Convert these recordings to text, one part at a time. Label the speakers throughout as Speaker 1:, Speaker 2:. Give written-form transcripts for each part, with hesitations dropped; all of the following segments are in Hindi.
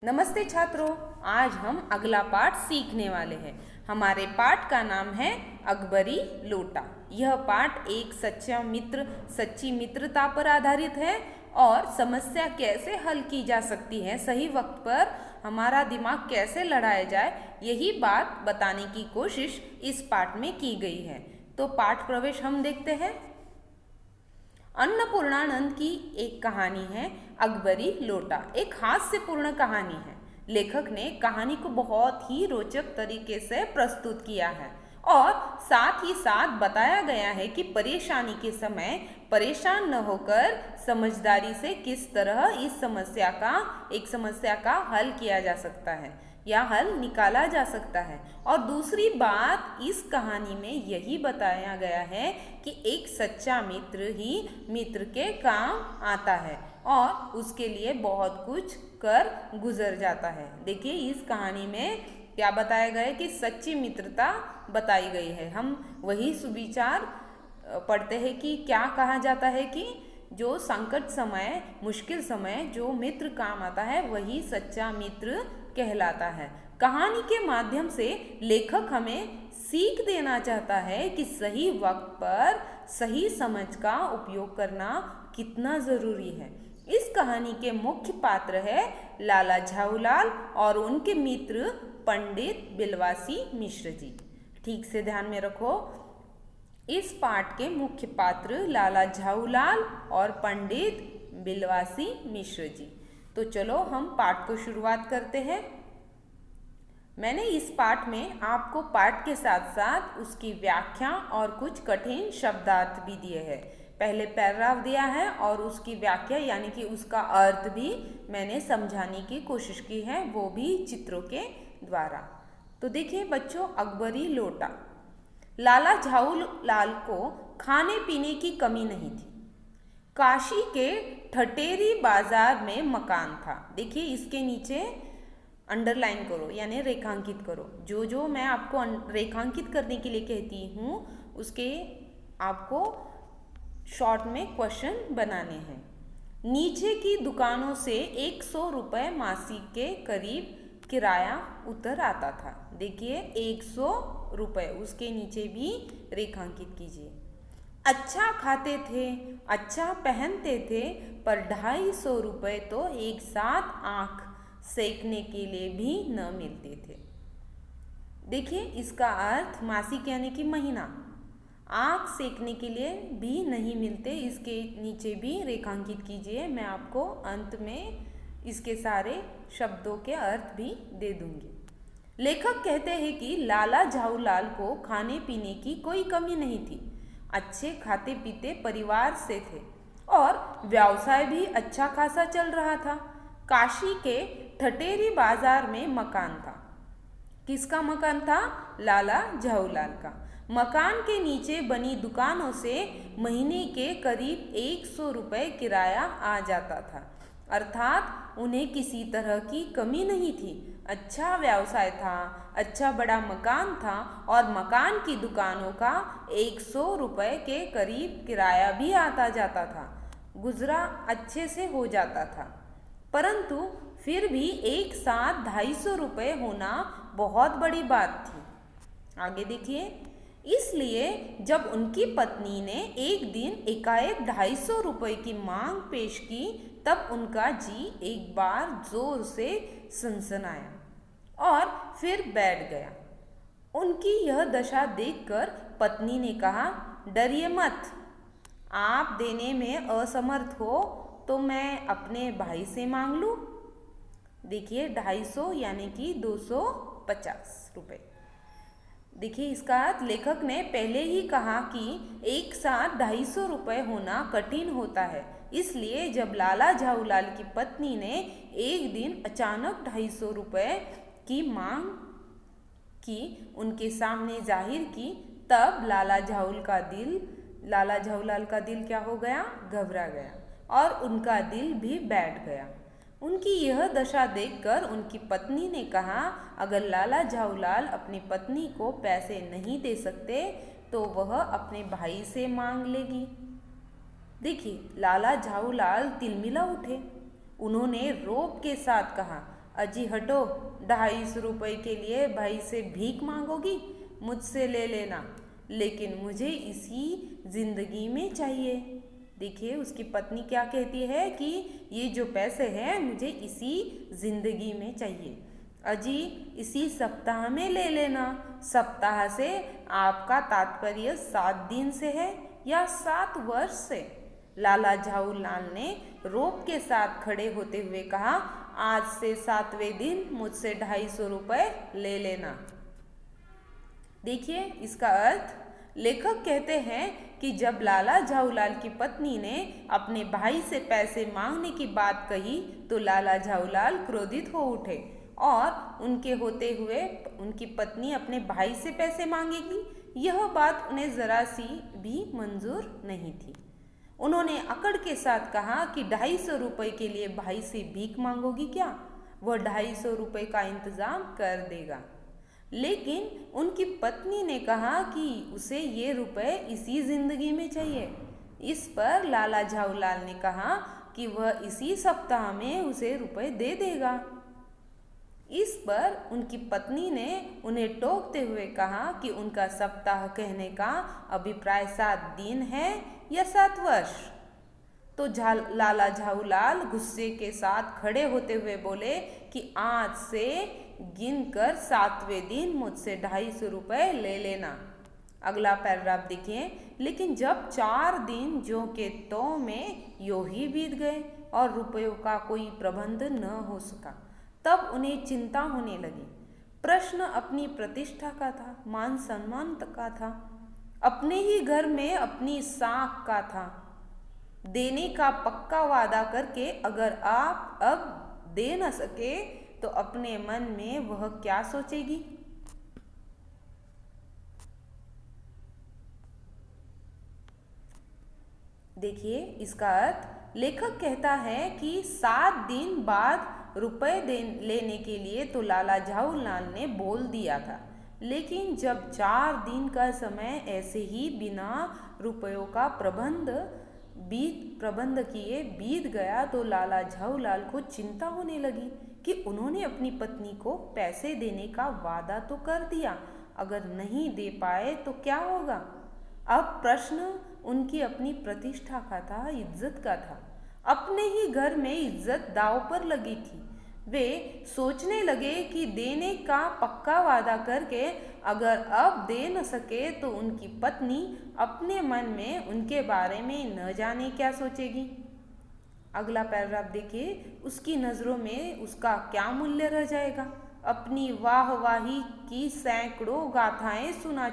Speaker 1: नमस्ते छात्रों, आज हम अगला पाठ सीखने वाले हैं। हमारे पाठ का नाम है अकबरी लोटा। यह पाठ एक सच्चा मित्र, सच्ची मित्रता पर आधारित है और समस्या कैसे हल की जा सकती है, सही वक्त पर हमारा दिमाग कैसे लड़ाया जाए, यही बात बताने की कोशिश इस पाठ में की गई है। तो पाठ प्रवेश हम देखते हैं। अन्नपूर्णानंद की एक कहानी है अकबरी लोटा। एक हास्यपूर्ण कहानी है। लेखक ने कहानी को बहुत ही रोचक तरीके से प्रस्तुत किया है और साथ ही साथ बताया गया है कि परेशानी के समय परेशान न होकर समझदारी से किस तरह इस समस्या का हल किया जा सकता है या हल निकाला जा सकता है। और दूसरी बात, इस कहानी में यही बताया गया है कि एक सच्चा मित्र ही मित्र के काम आता है और उसके लिए बहुत कुछ कर गुजर जाता है। देखिए, इस कहानी में क्या बताया गया है कि सच्ची मित्रता बताई गई है। हम वही सुविचार पढ़ते हैं कि क्या कहा जाता है कि जो संकट समय, मुश्किल समय जो मित्र काम आता है वही सच्चा मित्र कहलाता है। कहानी के माध्यम से लेखक हमें सीख देना चाहता है कि सही वक्त पर सही समझ का उपयोग करना कितना ज़रूरी है। इस कहानी के मुख्य पात्र है लाला झाऊलाल और उनके मित्र पंडित बिलवासी मिश्र जी। ठीक से ध्यान में रखो, इस पाठ के मुख्य पात्र लाला झाऊलाल और पंडित बिलवासी मिश्र जी। तो चलो हम पाठ को शुरुआत करते हैं। मैंने इस पाठ में आपको पाठ के साथ साथ उसकी व्याख्या और कुछ कठिन शब्दार्थ भी दिए हैं। पहले पैराग्राफ दिया है और उसकी व्याख्या यानी कि उसका अर्थ भी मैंने समझाने की कोशिश की है, वो भी चित्रों के द्वारा। तो देखिए बच्चों, अकबरी लोटा। लाला झाऊलाल को खाने पीने की कमी नहीं थी। काशी के ठटेरी बाजार में मकान था। देखिए, इसके नीचे अंडरलाइन करो यानी रेखांकित करो। जो जो मैं आपको रेखांकित करने के लिए कहती हूँ उसके आपको शॉर्ट में क्वेश्चन बनाने हैं। नीचे की दुकानों से 100 रुपये मासिक के करीब किराया उतर आता था। देखिए, 100 रुपये, उसके नीचे भी रेखांकित कीजिए। अच्छा खाते थे, अच्छा पहनते थे, पर 250 रुपये तो एक साथ आँख सेकने के लिए भी न मिलते थे। देखिए, इसका अर्थ मासिक यानी कि महीना, आँख सेकने के लिए भी नहीं मिलते। इसके नीचे भी रेखांकित कीजिए। मैं आपको अंत में इसके सारे शब्दों के अर्थ भी दे दूंगी। लेखक कहते हैं कि लाला झाऊलाल को खाने पीने की कोई कमी नहीं थी। अच्छे खाते पीते परिवार से थे और व्यवसाय भी अच्छा खासा चल रहा था। काशी के ठटेरी बाजार में मकान था। किसका मकान था? लाला झाऊलाल का। मकान के नीचे बनी दुकानों से महीने के करीब 100 रुपये किराया आ जाता था, अर्थात उन्हें किसी तरह की कमी नहीं थी। अच्छा व्यवसाय था, अच्छा बड़ा मकान था और मकान की दुकानों का 100 रुपये के करीब किराया भी आता जाता था। गुजरा अच्छे से हो जाता था, परंतु फिर भी एक साथ 250 रुपये होना बहुत बड़ी बात थी। आगे देखिए, इसलिए जब उनकी पत्नी ने एक दिन एकाएक 250 रुपये की मांग पेश की, तब उनका जी एक बार जोर से सनसनाया और फिर बैठ गया। उनकी यह दशा देखकर पत्नी ने कहा, डरिए मत, आप देने में असमर्थ हो तो मैं अपने भाई से मांग लूँ। देखिए, 250 यानी कि 250 रुपये। देखिए, इसका अर्थ लेखक ने पहले ही कहा कि एक साथ 250 रुपये होना कठिन होता है। इसलिए जब लाला झाऊलाल की पत्नी ने एक दिन अचानक 250 रुपये की मांग की, उनके सामने जाहिर की, तब लाला झाऊलाल का दिल क्या हो गया? घबरा गया और उनका दिल भी बैठ गया। उनकी यह दशा देखकर उनकी पत्नी ने कहा, अगर लाला झाऊलाल अपनी पत्नी को पैसे नहीं दे सकते तो वह अपने भाई से मांग लेगी। देखिए, लाला झाऊलाल तिलमिला उठे। उन्होंने रोब के साथ कहा, अजी हटो, 250 रुपये के लिए भाई से भीख मांगोगी? मुझसे ले लेना, लेकिन मुझे इसी जिंदगी में चाहिए। देखिए उसकी पत्नी क्या कहती है कि ये जो पैसे हैं मुझे इसी जिंदगी में चाहिए। अजी इसी सप्ताह में ले लेना। सप्ताह से आपका तात्पर्य 7 दिन से है या 7 वर्ष से? लाला झाऊलाल ने रोब के साथ खड़े होते हुए कहा, आज से 7वें दिन मुझसे 250 रुपये ले लेना। देखिए इसका अर्थ, लेखक कहते हैं कि जब लाला झाऊलाल की पत्नी ने अपने भाई से पैसे मांगने की बात कही तो लाला झाऊलाल क्रोधित हो उठे और उनके होते हुए उनकी पत्नी अपने भाई से पैसे मांगेगी, यह बात उन्हें जरा सी भी मंजूर नहीं थी। उन्होंने अकड़ के साथ कहा कि 250 रुपये के लिए भाई से भीख मांगोगी क्या? वह 250 रुपये का इंतजाम कर देगा। लेकिन उनकी पत्नी ने कहा कि उसे ये रुपए इसी जिंदगी में चाहिए। इस पर लाला झाऊलाल ने कहा कि वह इसी सप्ताह में उसे रुपए दे देगा। इस पर उनकी पत्नी ने उन्हें टोकते हुए कहा कि उनका सप्ताह कहने का अभिप्राय 7 दिन है या 7 वर्ष। तो लाला झाऊलाल गुस्से के साथ खड़े होते हुए बोले कि आज से गिनकर 7वें दिन मुझसे 250 रुपये ले लेना। अगला पैराग्राफ देखिए। लेकिन जब 4 दिन ज्यों के त्यों में यूं ही बीत गए और रुपयों का कोई प्रबंध न हो सका, तब उन्हें चिंता होने लगी। प्रश्न अपनी प्रतिष्ठा का था, मान सम्मान का था, अपने ही घर में अपनी साख का था। देने का पक्का वादा करके अगर आप अब दे न सके तो अपने मन में वह क्या सोचेगी? देखिए इसका अर्थ, लेखक कहता है कि 7 दिन बाद रुपए लेने के लिए तो लाला झाऊलाल ने बोल दिया था, लेकिन जब 4 दिन का समय ऐसे ही बिना रुपयों का प्रबंध किए बीत गया तो लाला झाऊलाल को चिंता होने लगी कि उन्होंने अपनी पत्नी को पैसे देने का वादा तो कर दिया, अगर नहीं दे पाए तो क्या होगा? अब प्रश्न उनकी अपनी प्रतिष्ठा का था, इज्जत का था। अपने ही घर में इज्जत दांव पर लगी थी। वे सोचने लगे कि देने का पक्का वादा करके अगर अब दे न सके तो उनकी पत्नी अपने मन में उनके बारे में न जाने क्या सोचेगी। अगला पैराग्राफ देखिए। उसकी नज़रों में उसका क्या मूल्य रह जाएगा? अपनी वाहवाही की सैकड़ों गाथाएं सुना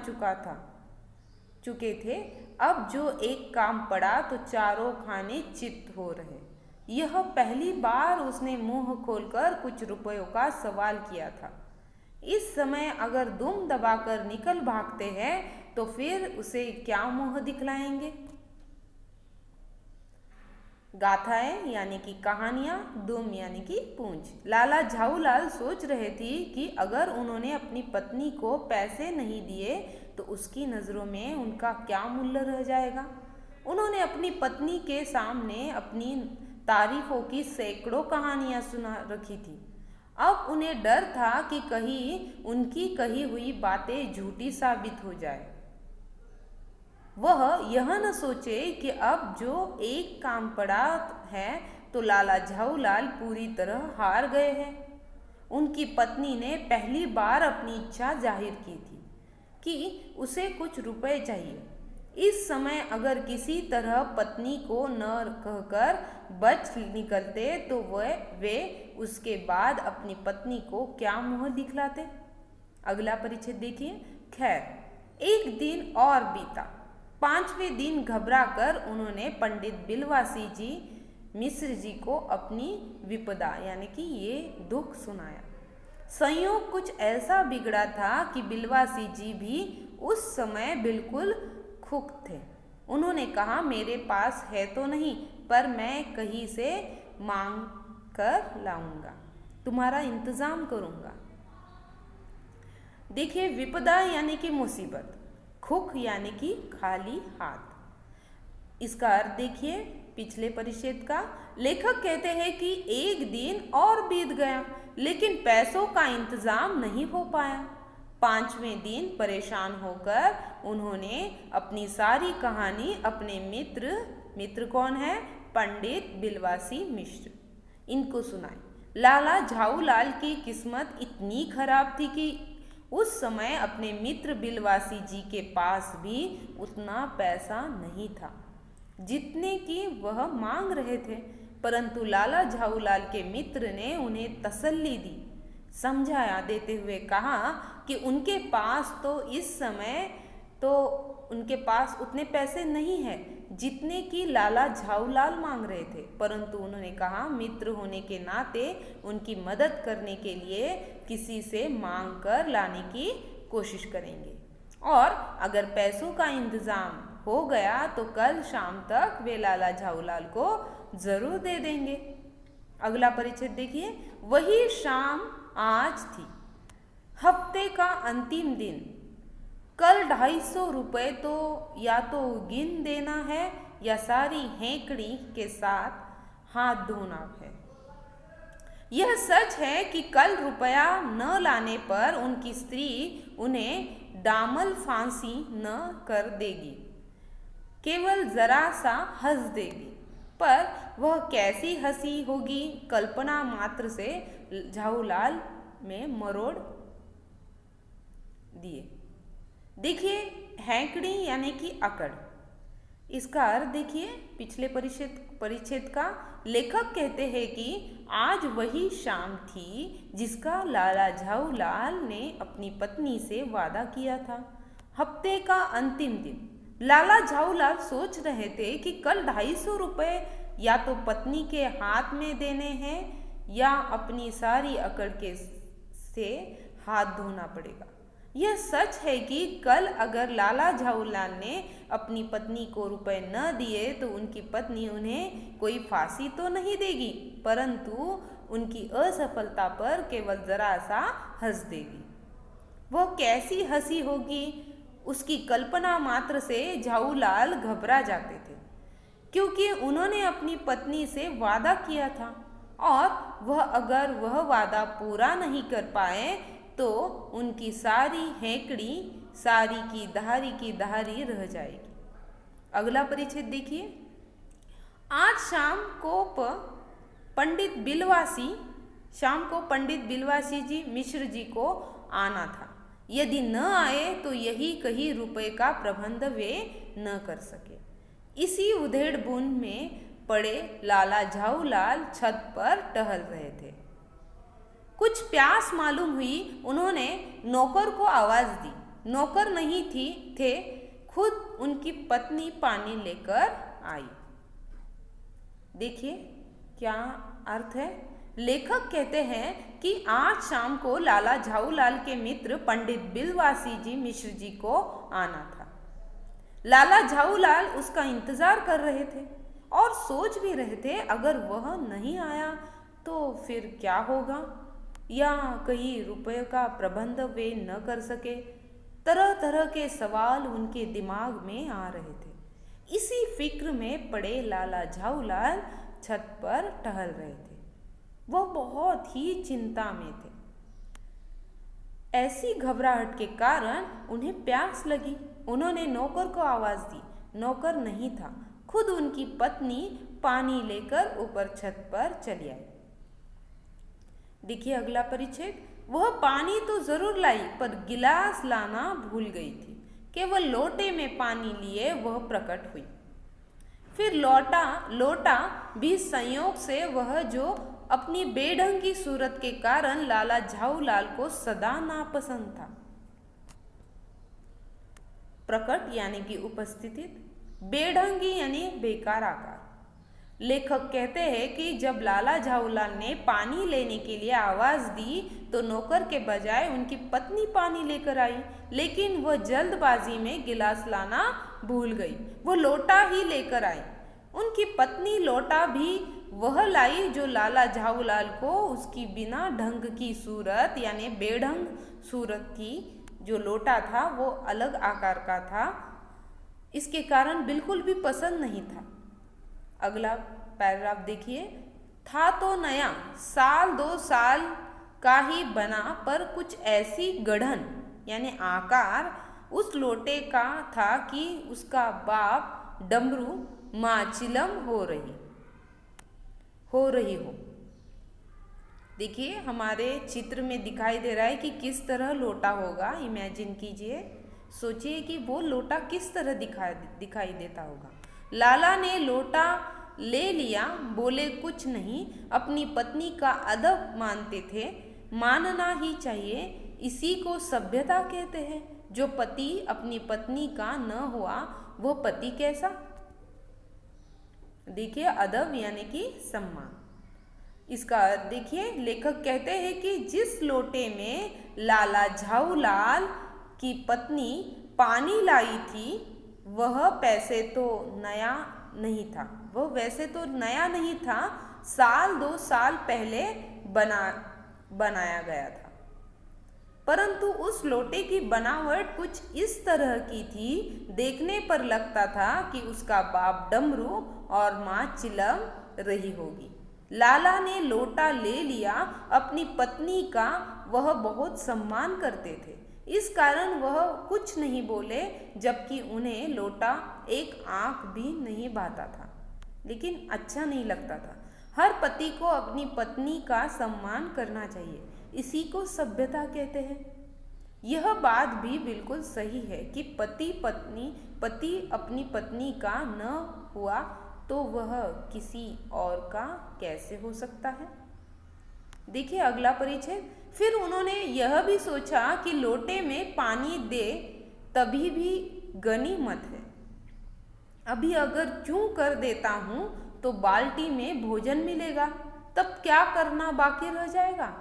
Speaker 1: चुके थे, अब जो एक काम पड़ा तो चारों खाने चित्त हो रहे। यह पहली बार उसने मुंह खोलकर कुछ रुपयों का सवाल किया था। इस समय अगर दुम दबाकर निकल भागते हैं तो फिर उसे क्या मुंह दिखलाएंगे? गाथाएं यानी कि कहानियां, दुम यानी कि पूंछ। लाला झाऊलाल सोच रहे थे कि अगर उन्होंने अपनी पत्नी को पैसे नहीं दिए तो उसकी नज़रों में उनका क्या मूल्य रह जाएगा। उन्होंने अपनी पत्नी के सामने अपनी तारीफों की सैकड़ों कहानियां सुना रखी थी। अब उन्हें डर था कि कहीं उनकी कही हुई बातें झूठी साबित हो जाए। वह यह न सोचे कि अब जो एक काम पड़ा है तो लाला झाऊलाल पूरी तरह हार गए हैं। उनकी पत्नी ने पहली बार अपनी इच्छा जाहिर की थी कि उसे कुछ रुपए चाहिए। इस समय अगर किसी तरह पत्नी को न कहकर बच निकलते तो वे उसके बाद अपनी पत्नी को क्या मुंह दिखलाते? अगला परिच्छेद देखिए। खैर एक दिन और बीता। 5वें दिन घबराकर उन्होंने पंडित बिलवासी जी मिश्र जी को अपनी विपदा यानी कि ये दुख सुनाया। संयोग कुछ ऐसा बिगड़ा था कि बिलवासी जी भी उस समय बिल्कुल खुक थे। उन्होंने कहा, मेरे पास है तो नहीं, पर मैं कहीं से मांग कर लाऊंगा, तुम्हारा इंतजाम करूंगा। देखिए विपदा यानी कि मुसीबत, खुक यानी कि खाली हाथ। इसका अर्थ देखिए, पिछले परिच्छेद का। लेखक कहते हैं कि एक दिन और बीत गया लेकिन पैसों का इंतजाम नहीं हो पाया। 5वें दिन परेशान होकर उन्होंने अपनी सारी कहानी अपने मित्र कौन है, पंडित बिलवासी मिश्र, इनको सुनाई। लाला झाऊलाल की किस्मत इतनी खराब थी कि उस समय अपने मित्र बिलवासी जी के पास भी उतना पैसा नहीं था जितने की वह मांग रहे थे, परंतु लाला झाऊलाल के मित्र ने उन्हें तसल्ली दी, समझाया देते हुए कहा कि उनके पास तो इस समय तो उनके पास उतने पैसे नहीं हैं जितने की लाला झाऊलाल मांग रहे थे, परंतु उन्होंने कहा मित्र होने के नाते उनकी मदद करने के लिए किसी से मांग कर लाने की कोशिश करेंगे और अगर पैसों का इंतजाम हो गया तो कल शाम तक वे लाला झाऊलाल को जरूर दे देंगे। अगला परिच्छेद देखिए। वही शाम आज थी, हफ्ते का अंतिम दिन। कल 250 रुपये तो या तो गिन देना है या सारी हेंकड़ी के साथ हाथ धोना है। यह सच है कि कल रुपया न लाने पर उनकी स्त्री उन्हें डामल फांसी न कर देगी, केवल जरा सा हंस देगी, पर वह कैसी हंसी होगी कल्पना मात्र से झाऊलाल में मरोड़ दिए। देखिए हैंकड़ी यानी कि अकड़, इसका अर्थ देखिए पिछले परिच्छेद का। लेखक कहते हैं कि आज वही शाम थी जिसका लाला झाऊलाल ने अपनी पत्नी से वादा किया था, हफ्ते का अंतिम दिन। लाला झाऊलाल सोच रहे थे कि कल 250 रुपये या तो पत्नी के हाथ में देने हैं या अपनी सारी अकड़ के से हाथ धोना पड़ेगा। यह सच है कि कल अगर लाला झाऊलाल ने अपनी पत्नी को रुपए न दिए तो उनकी पत्नी उन्हें कोई फांसी तो नहीं देगी, परंतु उनकी असफलता पर केवल जरा सा हंस देगी। वह कैसी हंसी होगी उसकी कल्पना मात्र से झाऊलाल घबरा जाते थे, क्योंकि उन्होंने अपनी पत्नी से वादा किया था और अगर वह वादा पूरा नहीं कर पाए तो उनकी सारी हेंकड़ी सारी की दहारी रह जाएगी। अगला परिच्छेद देखिए। आज शाम को पंडित बिलवासी जी मिश्र जी को आना था। यदि न आए तो यही कहीं रुपए का प्रबंध वे न कर सके। इसी उधेड़ बुन में पड़े लाला झाऊलाल छत पर टहल रहे थे। कुछ प्यास मालूम हुई, उन्होंने नौकर को आवाज दी। नौकर नहीं थे, खुद उनकी पत्नी पानी लेकर आई। देखिए क्या अर्थ है। लेखक कहते हैं कि आज शाम को लाला झाऊलाल के मित्र पंडित बिलवासी जी मिश्र जी को आना था। लाला झाऊलाल उसका इंतजार कर रहे थे और सोच भी रहे थे अगर वह नहीं आया तो फिर क्या होगा, या कहीं रुपये का प्रबंध वे न कर सके। तरह तरह के सवाल उनके दिमाग में आ रहे थे। इसी फिक्र में पड़े लाला झाऊलाल छत पर टहल रहे थे। वह बहुत ही चिंता में थे। ऐसी घबराहट के कारण उन्हें प्यास लगी। उन्होंने नौकर को आवाज दी। नौकर नहीं था, खुद उनकी पत्नी पानी लेकर ऊपर छत पर चली आई। देखिए अगला परिच्छेद। वह पानी तो जरूर लाई पर गिलास लाना भूल गई थी। केवल लोटे में पानी लिए वह प्रकट हुई। फिर लोटा भी संयोग से वह जो अपनी बेढंगी सूरत के कारण लाला झाऊलाल को सदा नापसंद था। प्रकट यानी कि उपस्थिति, बेढंगी यानी बेकार आकार। लेखक कहते हैं कि जब लाला झाऊलाल ने पानी लेने के लिए आवाज दी तो नौकर के बजाय उनकी पत्नी पानी लेकर आई, लेकिन वह जल्दबाजी में गिलास लाना भूल गई। वो लोटा ही लेकर आई। उनकी पत्नी लोटा भी वह लाई जो लाला झाऊलाल को उसकी बिना ढंग की सूरत यानी बेढंग सूरत थी। जो लोटा था वो अलग आकार का था, इसके कारण बिल्कुल भी पसंद नहीं था। अगला पैराग्राफ देखिए। था तो नया, साल 2 साल का ही बना, पर कुछ ऐसी गढ़न यानी आकार उस लोटे का था कि उसका बाप डमरू माँ चिलम हो रही हो। देखिए हमारे चित्र में दिखाई दे रहा है कि किस तरह लोटा होगा। इमेजिन कीजिए, सोचिए कि वो लोटा किस तरह दिखाई देता होगा। लाला ने लोटा ले लिया, बोले कुछ नहीं, अपनी पत्नी का अदब मानते थे, मानना ही चाहिए, इसी को सभ्यता कहते हैं। जो पति अपनी पत्नी का न हुआ वो पति कैसा। देखिए अदब यानी कि सम्मान। इसका अर्थ देखिए, लेखक कहते हैं कि जिस लोटे में लाला झाऊलाल की पत्नी पानी लाई थी वह पैसे तो नया नहीं था, वह वैसे तो नया नहीं था, साल 2 साल पहले बनाया गया था, परंतु उस लोटे की बनावट कुछ इस तरह की थी, देखने पर लगता था कि उसका बाप डमरू और माँ चिलम रही होगी। लाला ने लोटा ले लिया, अपनी पत्नी का वह बहुत सम्मान करते थे, इस कारण वह कुछ नहीं बोले, जबकि उन्हें लोटा एक आंख भी नहीं भाता था, लेकिन अच्छा नहीं लगता था। हर पति को अपनी पत्नी का सम्मान करना चाहिए, इसी को सभ्यता कहते हैं। यह बात भी बिल्कुल सही है कि पति अपनी पत्नी का न हुआ तो वह किसी और का कैसे हो सकता है। देखिए अगला परिच्छेद। फिर उन्होंने यह भी सोचा कि लोटे में पानी दे तभी भी गनीमत है, अभी अगर चूं कर देता हूं तो बाल्टी में भोजन मिलेगा, तब क्या करना बाकी रह जाएगा।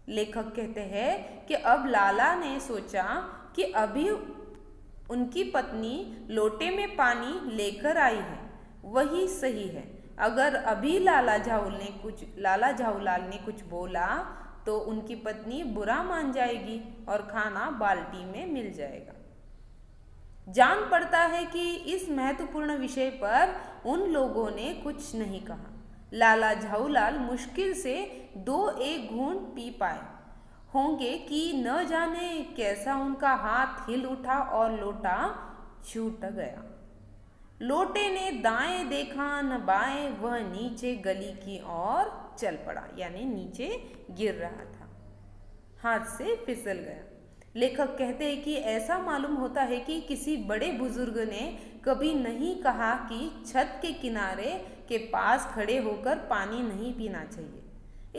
Speaker 1: लेखक कहते हैं कि अब लाला ने सोचा कि अभी उनकी पत्नी लोटे में पानी लेकर आई है, वही सही है। अगर अभी लाला झाऊलाल ने कुछ बोला तो उनकी पत्नी बुरा मान जाएगी और खाना बाल्टी में मिल जाएगा। जान पड़ता है कि इस महत्वपूर्ण विषय पर उन लोगों ने कुछ नहीं कहा। लाला झाऊलाल मुश्किल से 2-1 घूंट पी पाए होंगे कि न जाने कैसा उनका हाथ हिल उठा और लोटा छूट गया। लोटे ने दाएं देखा न बाएं, वह नीचे गली की ओर चल पड़ा, यानी नीचे गिर रहा था, हाथ से फिसल गया। लेखक कहते हैं कि ऐसा मालूम होता है कि किसी बड़े बुजुर्ग ने कभी नहीं कहा कि छत के किनारे के पास खड़े होकर पानी नहीं पीना चाहिए।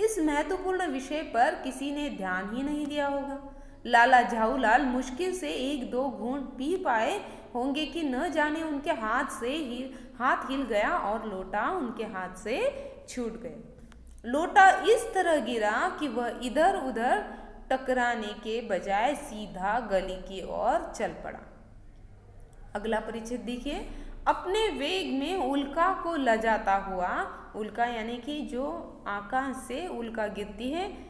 Speaker 1: इस महत्वपूर्ण विषय पर किसी ने ध्यान ही नहीं दिया होगा। लाला झाऊलाल मुश्किल से 1-2 घूंट पी पाए होंगे कि न जाने उनके हाथ हिल गया और लोटा उनके हाथ से छूट गया। लोटा इस तरह गिरा कि वह इधर उधर टकराने के बजाय सीधा गली की ओर चल पड़ा। अगला परिच्छेद देखिए। अपने वेग में उल्का को लजाता हुआ, उल्का यानी कि जो आकाश से उल्का गिरती है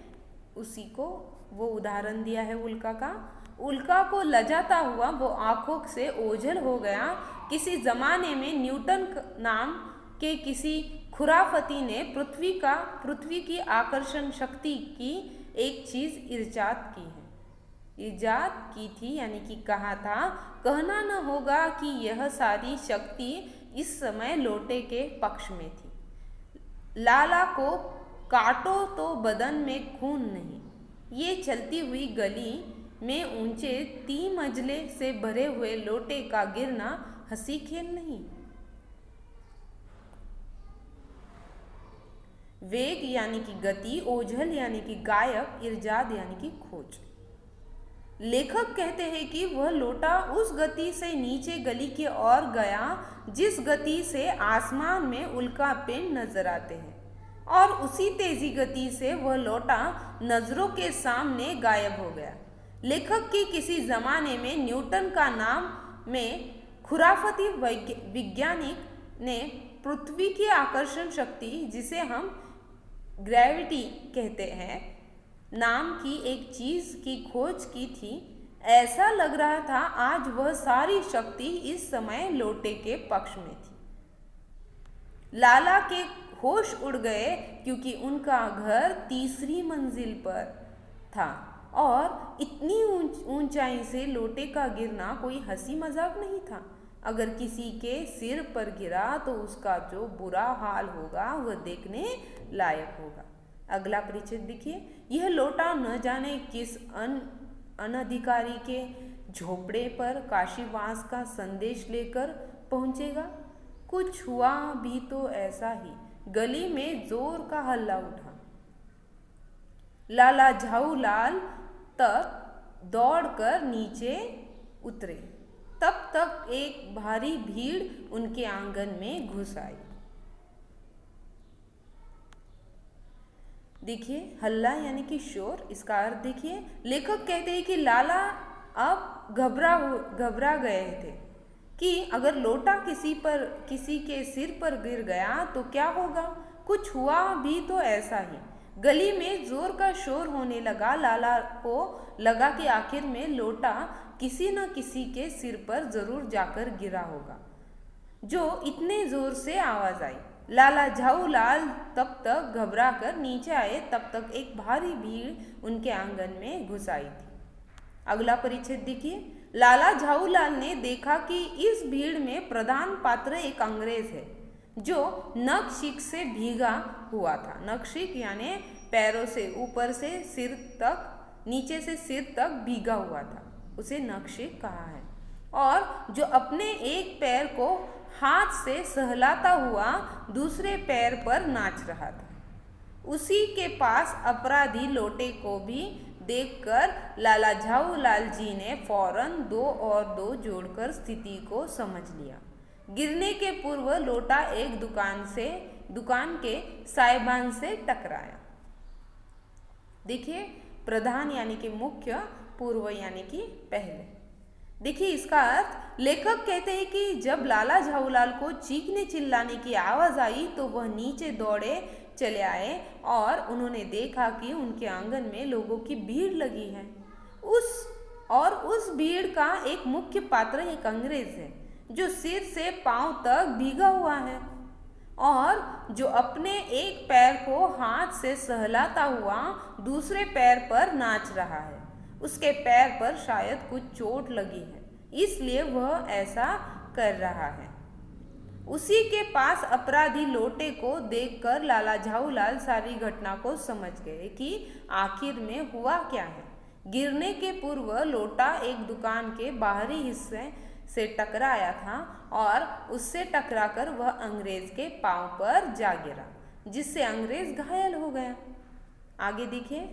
Speaker 1: उसी को वो उदाहरण दिया है उल्का का। उल्का को लजाता हुआ वो आंखों से ओझल हो गया। किसी जमाने में न्यूटन नाम के किसी खुराफती ने पृथ्वी की आकर्षण शक्ति की एक चीज इजाद की थी, यानी कि कहा था, कहना न होगा कि यह सारी शक्ति इस समय लोटे के पक्ष में थी। लाला को काटो तो बदन में खून नहीं। ये चलती हुई गली में ऊंचे 3 मंजिले से भरे हुए लोटे का गिरना हंसी खेल नहीं। वेग यानी कि गति, ओझल यानी कि गायब, इरजाद यानी कि खोज। लेखक कहते हैं कि वह लोटा उस गति से नीचे गली की ओर गया जिस गति से आसमान में उल्का पिंड नजर आते हैं, और उसी तेजी गति से वह लोटा नजरों के सामने गायब हो गया। लेखक की किसी जमाने में न्यूटन का नाम में खुराफती वैज्ञानिक ने पृथ्वी की आकर्षण शक्ति, जिसे हम ग्रेविटी कहते हैं, नाम की एक चीज की खोज की थी। ऐसा लग रहा था आज वह सारी शक्ति इस समय लोटे के पक्ष में थी। लाला के होश उड़ गए क्योंकि उनका घर तीसरी मंजिल पर था और इतनी ऊंचाई से लोटे का गिरना कोई हंसी मजाक नहीं था। अगर किसी के सिर पर गिरा तो उसका जो बुरा हाल होगा वह देखने लायक होगा। अगला परिच्छेद देखिए। यह लोटा न जाने किस अनधिकारी के झोपड़े पर काशीवास का संदेश लेकर पहुंचेगा। कुछ हुआ भी तो ऐसा ही। गली में जोर का हल्ला उठा। लाला झाऊलाल तक दौड़कर नीचे उतरे। तब तक एक भारी भीड़ उनके आंगन में घुस आई। देखिए, हल्ला यानी कि शोर, इसका अर्थ देखिए। लेखक कहते हैं कि लाला अब घबरा गए थे कि अगर लोटा किसी के सिर पर गिर गया तो क्या होगा। कुछ हुआ भी तो ऐसा ही। गली में जोर का शोर होने लगा। लाला को लगा कि आखिर में लोटा किसी न किसी के सिर पर जरूर जाकर गिरा होगा, जो इतने जोर से आवाज आई। लाला झाऊलाल तब तक घबरा कर नीचे आए, तब तक एक भारी भीड़ उनके आंगन में घुस आई थी। अगला परिच्छेद देखिए। लाला झाऊलाल ने देखा कि इस भीड़ में प्रधान पात्र एक अंग्रेज है जो नखशिख से भीगा हुआ था। नखशिख यानी पैरों से ऊपर से सिर तक, नीचे से सिर तक भीगा हुआ था, उसे नखशिख कहा है। और जो अपने एक पैर को हाथ से सहलाता हुआ दूसरे पैर पर नाच रहा था। उसी के पास अपराधी लोटे को भी देखकर लाला झाऊलाल जी ने फौरन 2 और 2 जोड़कर स्थिति को समझ लिया। गिरने के पूर्व लोटा एक दुकान के साइबान से टकराया। देखिए, प्रधान यानी कि मुख्य, पूर्व यानी कि पहले। देखिए इसका अर्थ। लेखक कहते हैं कि जब लाला झाऊलाल को चीखने चिल्लाने की आवाज आई तो वह नीचे दौड़े चले आए और उन्होंने देखा कि उनके आंगन में लोगों की भीड़ लगी है। उस भीड़ का एक मुख्य पात्र एक अंग्रेज है जो सिर से पांव तक भीगा हुआ है और जो अपने एक पैर को हाथ से सहलाता हुआ दूसरे पैर पर नाच रहा है। उसके पैर पर शायद कुछ चोट लगी है, इसलिए वह ऐसा कर रहा है। उसी के पास अपराधी लोटे को देखकर लाला झाऊलाल सारी घटना को समझ गए कि आखिर में हुआ क्या है। गिरने के पूर्व लोटा एक दुकान के बाहरी हिस्से से टकराया था और उससे टकराकर वह अंग्रेज के पांव पर जा गिरा, जिससे अंग्रेज घायल हो गया। आगे देखिए।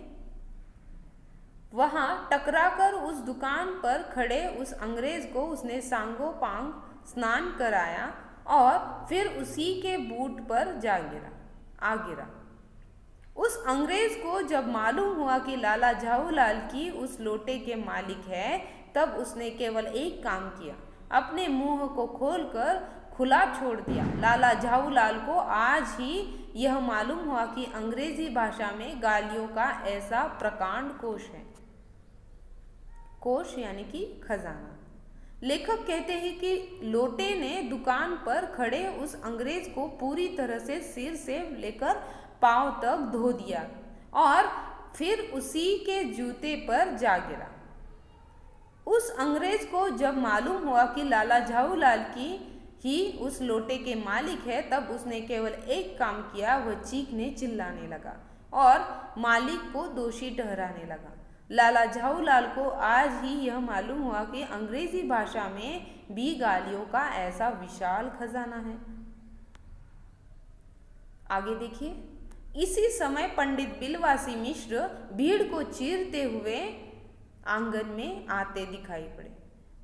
Speaker 1: वहां टकराकर उस दुकान पर खड़े उस अंग्रेज को उसने सांगो पांग स्नान कराया और फिर उसी के बूट पर आ गिरा। उस अंग्रेज को जब मालूम हुआ कि लाला झाऊलाल की उस लोटे के मालिक है, तब उसने केवल एक काम किया, अपने मुंह को खोलकर खुला छोड़ दिया। लाला झाऊलाल को आज ही यह मालूम हुआ कि अंग्रेजी भाषा में गालियों का ऐसा प्रकांड कोश है। कोश यानी कि खजाना। लेखक कहते हैं कि लोटे ने दुकान पर खड़े उस अंग्रेज को पूरी तरह से सिर से लेकर पांव तक धो दिया और फिर उसी के जूते पर जा गिरा। उस अंग्रेज को जब मालूम हुआ कि लाला झाऊलाल की ही उस लोटे के मालिक है, तब उसने केवल एक काम किया, वह चीखने चिल्लाने लगा और मालिक को दोषी ठहराने लगा। लाला झाऊलाल को आज ही यह मालूम हुआ कि अंग्रेजी भाषा में भी गालियों का ऐसा विशाल खजाना है। आगे देखिए। इसी समय पंडित बिलवासी मिश्र भीड़ को चीरते हुए आंगन में आते दिखाई पड़े।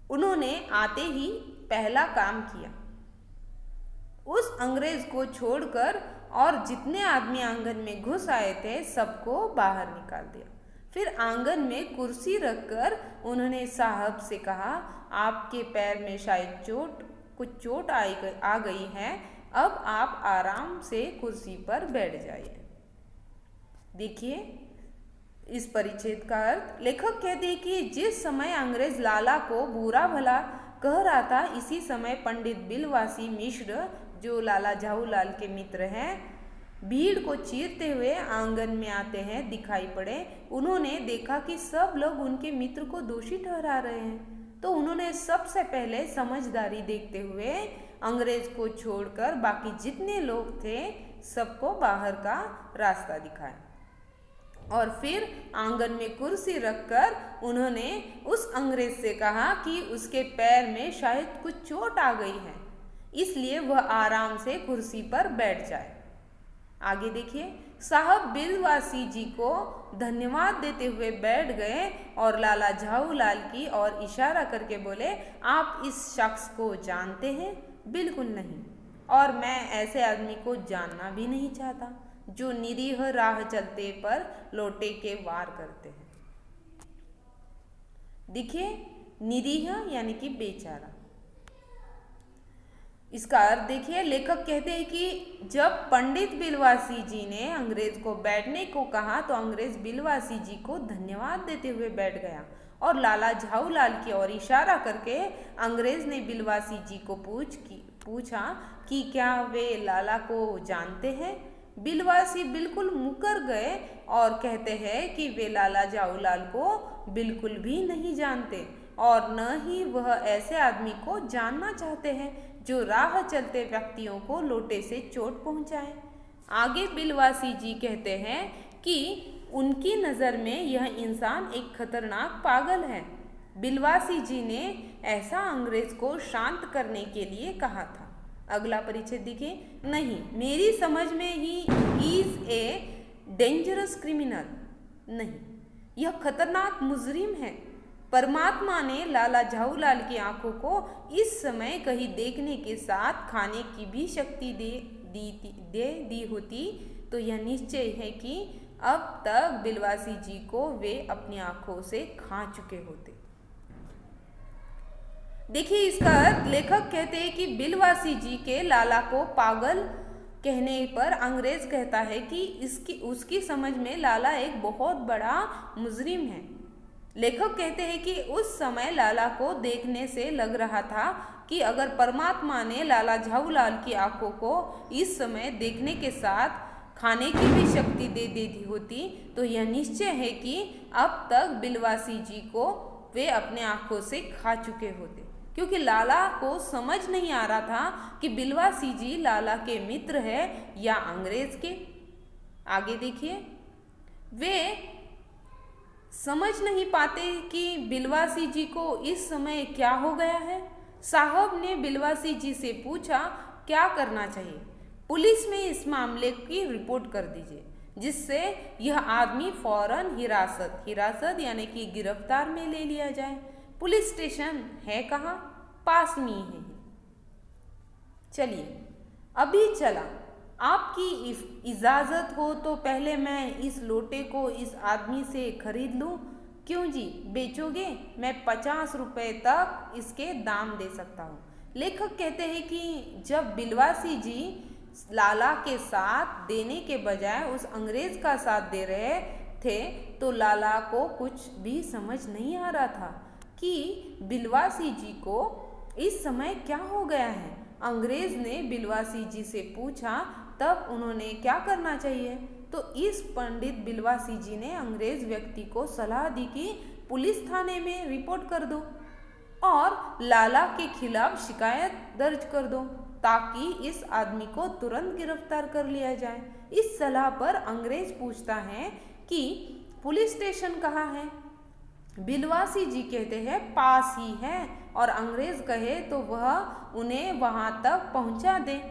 Speaker 1: उन्होंने आते ही पहला काम किया, उस अंग्रेज को छोड़कर और जितने आदमी आंगन में घुस आए थे सबको बाहर निकाल दिया। फिर आंगन में कुर्सी रखकर उन्होंने साहब से कहा, आपके पैर में शायद कुछ चोट आ गई है, अब आप आराम से कुर्सी पर बैठ जाइए। देखिए इस परिच्छेद का अर्थ। लेखक कहते हैं कि जिस समय अंग्रेज लाला को बुरा भला कह रहा था, इसी समय पंडित बिलवासी मिश्र जो लाला झाऊलाल के मित्र हैं, भीड़ को चीरते हुए आंगन में आते हैं दिखाई पड़े। उन्होंने देखा कि सब लोग उनके मित्र को दोषी ठहरा रहे हैं, तो उन्होंने सबसे पहले समझदारी देखते हुए अंग्रेज को छोड़कर बाकी जितने लोग थे सबको बाहर का रास्ता दिखाया और फिर आंगन में कुर्सी रखकर उन्होंने उस अंग्रेज से कहा कि उसके पैर में शायद कुछ चोट आ गई है, इसलिए वह आराम से कुर्सी पर बैठ जाए। आगे देखिए, साहब बिलवासी जी को धन्यवाद देते हुए बैठ गए और लाला झाऊलाल की ओर इशारा करके बोले, आप इस शख्स को जानते हैं? बिल्कुल नहीं, और मैं ऐसे आदमी को जानना भी नहीं चाहता जो निरीह राह चलते पर लोटे के वार करते हैं। देखिए, निरीह यानी कि बेचारा। इसका अर्थ देखिए, लेखक कहते हैं कि जब पंडित बिलवासी जी ने अंग्रेज को बैठने को कहा तो अंग्रेज बिलवासी जी को धन्यवाद देते हुए बैठ गया और लाला झाऊलाल की ओर इशारा करके अंग्रेज ने बिलवासी जी को पूछा कि क्या वे लाला को जानते हैं। बिलवासी बिल्कुल मुकर गए और कहते हैं कि वे लाला झाऊलाल को बिल्कुल भी नहीं जानते और न ही वह ऐसे आदमी को जानना चाहते हैं जो राह चलते व्यक्तियों को लोटे से चोट पहुंचाए। आगे बिलवासी जी कहते हैं कि उनकी नज़र में यह इंसान एक खतरनाक पागल है। बिलवासी जी ने ऐसा अंग्रेज को शांत करने के लिए कहा था। अगला परिच्छेद देखिए, नहीं, मेरी समझ में he is a dangerous criminal, नहीं, यह खतरनाक मुजरिम है। परमात्मा ने लाला झाऊलाल की आंखों को इस समय कहीं देखने के साथ खाने की भी शक्ति दे दी होती तो यह निश्चय है कि अब तक बिलवासी जी को वे अपनी आंखों से खा चुके होते। देखिए, इसका अर्थ लेखक कहते हैं कि बिलवासी जी के लाला को पागल कहने पर अंग्रेज कहता है कि उसकी समझ में लाला एक बहुत बड़ा मुजरिम है। लेखक कहते हैं कि उस समय लाला को देखने से लग रहा था कि अगर परमात्मा ने लाला झाऊलाल की आंखों को इस समय देखने के साथ खाने की भी शक्ति दे दी होती तो यह निश्चय है कि अब तक बिलवासी जी को वे अपने आंखों से खा चुके होते, क्योंकि लाला को समझ नहीं आ रहा था कि बिलवासी जी लाला के मित्र है या अंग्रेज के। आगे देखिए, वे समझ नहीं पाते कि बिलवासी जी को इस समय क्या हो गया है। साहब ने बिलवासी जी से पूछा, क्या करना चाहिए? पुलिस में इस मामले की रिपोर्ट कर दीजिए, जिससे यह आदमी फौरन हिरासत यानी कि गिरफ्तार में ले लिया जाए। पुलिस स्टेशन है कहाँ? पास में ही है। चलिए, अभी चला, आपकी इजाज़त हो तो पहले मैं इस लोटे को इस आदमी से खरीद लूँ। क्यों जी, बेचोगे? मैं 50 रुपये तक इसके दाम दे सकता हूँ। लेखक कहते हैं कि जब बिलवासी जी लाला के साथ देने के बजाय उस अंग्रेज का साथ दे रहे थे तो लाला को कुछ भी समझ नहीं आ रहा था कि बिलवासी जी को इस समय क्या हो गया है। अंग्रेज ने बिलवासी जी से पूछा, तब उन्होंने क्या करना चाहिए? तो इस पंडित बिलवासी जी ने अंग्रेज व्यक्ति को सलाह दी कि पुलिस थाने में रिपोर्ट कर दो और लाला के खिलाफ शिकायत दर्ज कर दो ताकि इस आदमी को तुरंत गिरफ्तार कर लिया जाए। इस सलाह पर अंग्रेज पूछता है कि पुलिस स्टेशन कहाँ है? बिलवासी जी कहते हैं पास ही है और अंग्रेज कहे तो वह उन्हें वहां तक पहुंचा दे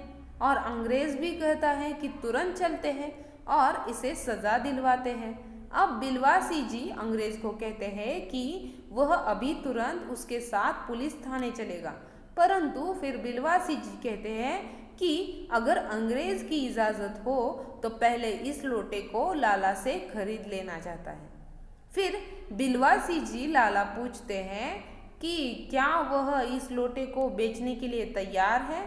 Speaker 1: और अंग्रेज भी कहता है कि तुरंत चलते हैं और इसे सजा दिलवाते हैं। अब बिलवासी जी अंग्रेज को कहते हैं कि वह अभी तुरंत उसके साथ पुलिस थाने चलेगा, परंतु फिर बिलवासी जी कहते हैं कि अगर अंग्रेज की इजाज़त हो तो पहले इस लोटे को लाला से खरीद लेना चाहता है। फिर बिलवासी जी लाला पूछते हैं कि क्या वह इस लोटे को बेचने के लिए तैयार है?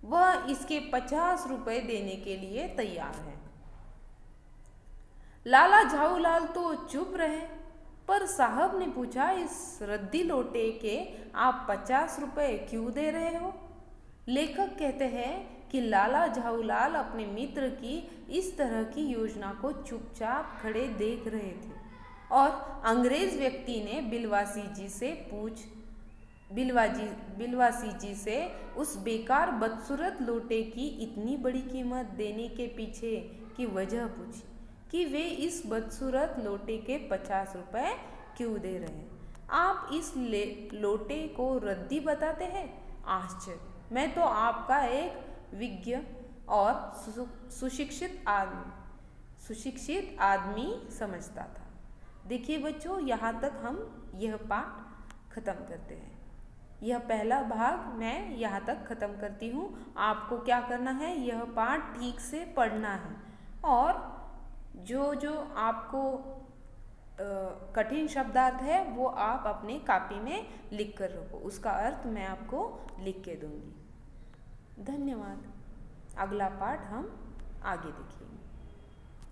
Speaker 1: वह इसके 50 रुपये देने के लिए तैयार है। लाला झाऊलाल तो चुप रहे, पर साहब ने पूछा, इस रद्दी लोटे के आप 50 रुपये क्यों दे रहे हो? लेखक कहते हैं कि लाला झाऊलाल अपने मित्र की इस तरह की योजना को चुपचाप खड़े देख रहे थे और अंग्रेज व्यक्ति ने बिलवासी जी से उस बेकार बदसूरत लोटे की इतनी बड़ी कीमत देने के पीछे की वजह पूछी कि वे इस बदसूरत लोटे के 50 रुपए क्यों दे रहे हैं। आप इस लोटे को रद्दी बताते हैं। आश्चर्य, मैं तो आपका एक विज्ञ और सुशिक्षित आदमी समझता था। देखिए बच्चों, यहाँ तक हम यह पाठ खत्म करते हैं। यह पहला भाग मैं यहाँ तक खत्म करती हूँ। आपको क्या करना है, यह पाठ ठीक से पढ़ना है और जो जो आपको कठिन शब्दार्थ है वो आप अपने कॉपी में लिख कर रखो। उसका अर्थ मैं आपको लिख के दूंगी। धन्यवाद। अगला पाठ हम आगे देखेंगे।